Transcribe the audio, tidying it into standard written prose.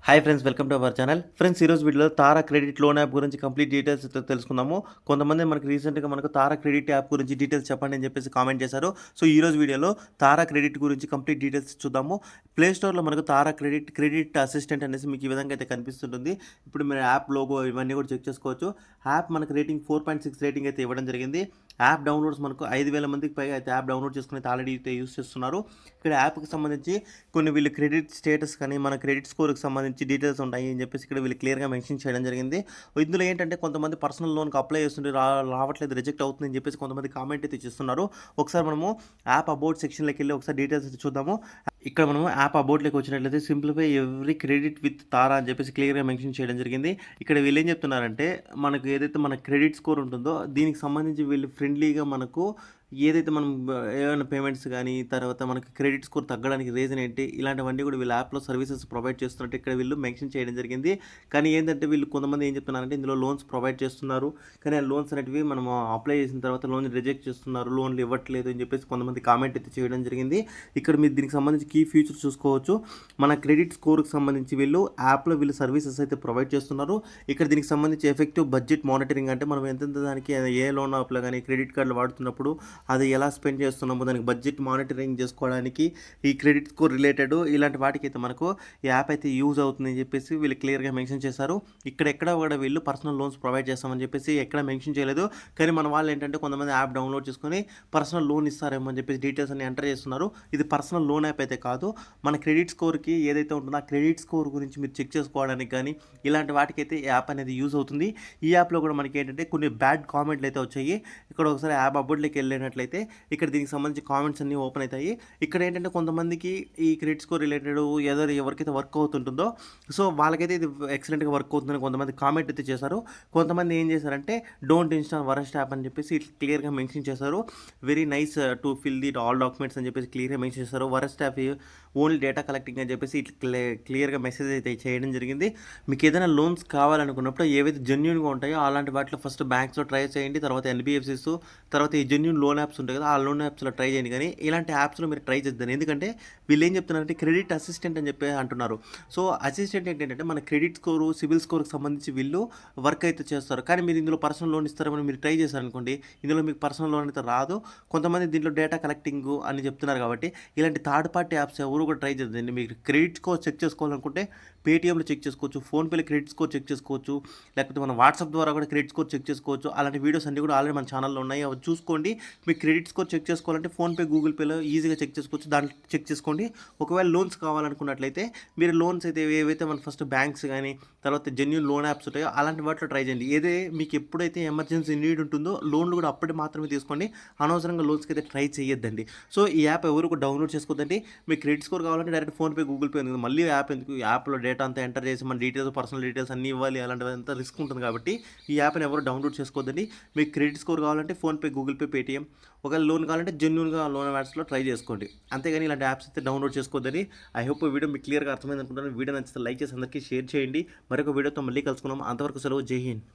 Hi friends, welcome to our channel. Friends, ఈరోజు వీడియోలో తారా credit loan app గురించి complete details తెలుసుకుందాము. కొంతమంది మనకు రీసెంట్గా తారా క్రెడిట్ యాప్ గురించి డీటెయిల్స్ చెప్పండి అని చెప్పేసి కామెంట్ చేశారు. సో ఈ రోజు వీడియోలో తారా క్రెడిట్ గురించి కంప్లీట్ డీటెయిల్స్ చూద్దాము. ప్లే స్టోర్లో మనకు తారా క్రెడిట్ అసిస్టెంట్ అనేసి మీకు ఈ విధంగా అయితే కనిపిస్తుంటుంది. ఇప్పుడు మీరు యాప్ లోగో ఇవన్నీ కూడా చెక్ చేసుకోవచ్చు. యాప్ మనకు రేటింగ్ 4.6 రేటింగ్ అయితే ఇవ్వడం జరిగింది. యాప్ డౌన్లోడ్స్ మనకు 5,000 మందికి పైగా అయితే యాప్ డౌన్లోడ్ చేసుకుని అయితే ఆల్రెడీ అయితే యూస్ చేస్తున్నారు. ఇక్కడ యాప్కి సంబంధించి కొన్ని వీళ్ళు క్రెడిట్ స్టేటస్ కానీ మన క్రెడిట్ స్కోర్కి సంబంధించి డీటెయిల్స్ ఉంటాయి అని చెప్పేసి ఇక్కడ వీళ్ళు క్లియర్గా మెన్షన్ చేయడం జరిగింది. ఇందులో ఏంటంటే కొంతమంది పర్సనల్ లోన్కి అప్లై చేస్తుంటే రావట్లేదు, రిజెక్ట్ అవుతుంది అని చెప్పేసి కొంతమంది కామెంట్ అయితే చేస్తున్నారు. ఒకసారి మనము యాప్ అబౌట్ సెక్షన్లోకి వెళ్ళి ఒకసారి డీటెయిల్స్ అయితే చూద్దాము. ఇక్కడ మనము యాప్ అబౌట్లోకి వచ్చినట్లయితే సింప్లిఫై ఎవ్రీ క్రెడిట్ విత్ తారా అని చెప్పేసి క్లియర్గా మెన్షన్ చేయడం జరిగింది. ఇక్కడ వీళ్ళు ఏం చెప్తున్నారంటే మనకు ఏదైతే మన క్రెడిట్ స్కోర్ ఉంటుందో దీనికి సంబంధించి వీళ్ళు ఫ్రెండ్లీగా మనకు ఏదైతే మనం ఏమైనా పేమెంట్స్ కానీ తర్వాత మనకి క్రెడిట్ స్కోర్ తగ్గడానికి రీజన్ ఏంటి, ఇలాంటివన్నీ కూడా వీళ్ళు యాప్లో సర్వీసెస్ ప్రొవైడ్ చేస్తున్నట్టు ఇక్కడ వీళ్ళు మెన్షన్ చేయడం జరిగింది. కానీ ఏంటంటే వీళ్ళు కొంతమంది ఏం చెప్తున్నారంటే ఇందులో లోన్స్ ప్రొవైడ్ చేస్తున్నారు, కానీ ఆ లోన్స్ అనేటివి మనం అప్లై చేసిన తర్వాత లోన్ రిజెక్ట్ చేస్తున్నారు, లోన్లు ఇవ్వట్లేదు అని చెప్పేసి కొంతమంది కామెంట్ అయితే చేయడం జరిగింది. ఇక్కడ మీరు దీనికి సంబంధించి కీ ఫీచర్స్ చూసుకోవచ్చు. మన క్రెడిట్ స్కోర్కి సంబంధించి వీళ్ళు యాప్లో వీళ్ళు సర్వీసెస్ అయితే ప్రొవైడ్ చేస్తున్నారు. ఇక్కడ దీనికి సంబంధించి ఎఫెక్టివ్ బడ్జెట్ మానిటరింగ్ అంటే మనం ఎంతెంత దానికి ఏ లోన్ యాప్లో కానీ క్రెడిట్ కార్డులు వాడుతున్నప్పుడు అది ఎలా స్పెండ్ చేస్తున్నామో దానికి బడ్జెట్ మానిటరింగ్ చేసుకోవడానికి ఈ క్రెడిట్ స్కోర్ రిలేటెడ్ ఇలాంటి వాటికి అయితే మనకు ఈ యాప్ అయితే యూజ్ అవుతుందని చెప్పేసి వీళ్ళు క్లియర్గా మెన్షన్ చేశారు. ఇక్కడ ఎక్కడ కూడా వీళ్ళు పర్సనల్ లోన్స్ ప్రొవైడ్ చేస్తామని చెప్పేసి ఎక్కడ మెన్షన్ చేయలేదు. కానీ మన వాళ్ళు ఏంటంటే కొంతమంది యాప్ డౌన్లోడ్ చేసుకొని పర్సనల్ లోన్ ఇస్తారేమో అని చెప్పేసి డీటెయిల్స్ అన్ని ఎంటర్ చేస్తున్నారు. ఇది పర్సనల్ లోన్ యాప్ అయితే కాదు. మన క్రెడిట్ స్కోర్కి ఏదైతే ఉంటుందో ఆ క్రెడిట్ స్కోర్ గురించి మీరు చెక్ చేసుకోవడానికి కానీ ఇలాంటి వాటికైతే ఈ యాప్ అనేది యూజ్ అవుతుంది. ఈ యాప్లో కూడా మనకి ఏంటంటే కొన్ని బ్యాడ్ కామెంట్లు అయితే వచ్చాయి. ఇక్కడ ఒకసారి యాప్ అబౌట్లోకి వెళ్ళినట్లయితే ఇక్కడ దీనికి సంబంధించి కామెంట్స్ అన్నీ ఓపెన్ అవుతాయి. ఇక్కడ ఏంటంటే కొంతమందికి ఈ క్రెడిట్ స్కోర్ రిలేటెడ్ ఎవరికైతే వర్క్ అవుతుంటుందో సో వాళ్ళకైతే ఇది ఎక్సలెంట్గా వర్క్ అవుతుందని కొంతమంది కామెంట్ అయితే చేశారు. కొంతమంది ఏం చేశారంటే డోంట్ ఇన్స్టాల్ వరస్ట్ యాప్ అని చెప్పేసి ఇట్లా క్లియర్గా మెన్షన్ చేశారు. Very nice to fill the all documents అని చెప్పేసి క్లియర్గా మెన్షన్ చేశారు. Worst app only data collecting అని చెప్పేసి ఇట్లా క్లియర్గా మెసేజ్ అయితే చేయడం జరిగింది. మీకు ఏదైనా లోన్స్ కావాలనుకున్నప్పుడు ఏవైతే జెన్యూన్గా ఉంటాయో అలాంటి వాటిలో ఫస్ట్ బ్యాంక్స్లో ట్రై చేయండి, తర్వాత ఎన్బిఎఫ్సిస్, తర్వాత ఈ జెన్యూన్ లోన్ యాప్స్ ఉంటాయి కదా ఆ లోన్ యాప్స్లో ట్రై చేయండి. కానీ ఇలాంటి యాప్స్లో మీరు ట్రై చేద్దాం. ఎందుకంటే వీళ్ళు ఏం చెప్తున్నారంటే క్రెడిట్ అసిస్టెంట్ అని చెప్పి అంటున్నారు. సో అసిస్టెంట్ ఏంటంటే మన క్రెడిట్ స్కోరు సిబిల్ స్కోర్కి సంబంధించి వీళ్ళు వర్క్ అయితే చేస్తారు. కానీ మీరు ఇందులో పర్సనల్ లోన్ ఇస్తారని మీరు ట్రై చేశారనుకోండి, ఇందులో మీకు పర్సనల్ లోన్ అయితే రాదు. కొంతమంది దీంట్లో డేటా కలెక్టింగ్ అని చెప్తున్నారు. కాబట్టి ఇలాంటి థర్డ్ పార్టీ యాప్స్ ఎవరు కూడా ట్రై చేద్దండి. మీకు క్రెడిట్ స్కోర్ చెక్ చేసుకోవాలనుకుంటే పేటీఎంలో చెక్ చేసుకోవచ్చు, ఫోన్పేలో క్రెడిట్ స్కోర్ చెక్ చేసుకోవచ్చు, లేకపోతే మన వాట్సాప్ ద్వారా కూడా క్రెడిట్ స్కోర్ చెక్ చేసుకోవచ్చు. అలాంటి వీడియోస్ అన్ని కూడా ఆల్రెడీ మన ఛానల్లో ఉన్నాయి, అవి చూసుకోండి. మీ క్రెడిట్ స్కోర్ చెక్ చేసుకోవాలంటే ఫోన్పే, గూగుల్ పేలో ఈజీగా చెక్ చేసుకోవచ్చు. దాంట్లో చెక్ చేసుకోండి. ఒకవేళ లోన్స్ కావాలనుకున్నట్లయితే మీరు లోన్స్ అయితే ఏవైతే మన ఫస్ట్ బ్యాంక్స్ కానీ తర్వాత జెన్యూన్ లోన్ యాప్స్ ఉంటాయో అలాంటి వాటిలో ట్రై చేయండి. ఏదే మీకు ఎప్పుడైతే ఎమర్జెన్సీ నీడ్ ఉంటుందో లోన్లు కూడా అప్పటి మాత్రమే తీసుకోండి. అనవసరంగా లోన్స్కి అయితే ట్రై చేయొద్దండి. సో ఈ యాప్ ఎవరు కూడా డౌన్లోడ్ చేసుకోవద్దండి. మీ క్రెడిట్ స్కోర్ కావాలంటే డైరెక్ట్ ఫోన్పే, గూగుల్ పే ఉంది. మళ్ళీ యాప్ ఎందుకు, యాప్లో డేటా అంతా ఎంటర్ చేసి మన డీటెయిల్స్, పర్సనల్ డీటెయిల్స్ అన్నీ ఇవ్వాలి, అలాంటివి అంతా రిస్క్ ఉంటుంది. కాబట్టి ఈ యాప్ని ఎవరు డౌన్లోడ్ చేసుకోవద్దండి. మీకు క్రెడిట్ స్కోర్ కావాలంటే ఫోన్పే, గూగుల్ పే, పేటీఎం, ఒకవేళ లోన్ కావాలంటే జెన్యూన్గా లోన్ యాప్స్లో ట్రై చేసుకోండి. అంతేగాని ఇలాంటి యాప్స్ అయితే డౌన్లోడ్ చేసుకోవద్దని. ఐ హోప్ ఈ వీడియో మీకు క్లియర్గా అర్థమైంది అనుకుంటున్నాను. వీడియో నచ్చితే లైక్ చేసి అందరికీ షేర్ చేయండి. మరొక వీడియోతో మళ్ళీ కలుసుకున్నాం. అంతవరకు సెలవు. జై హింద్.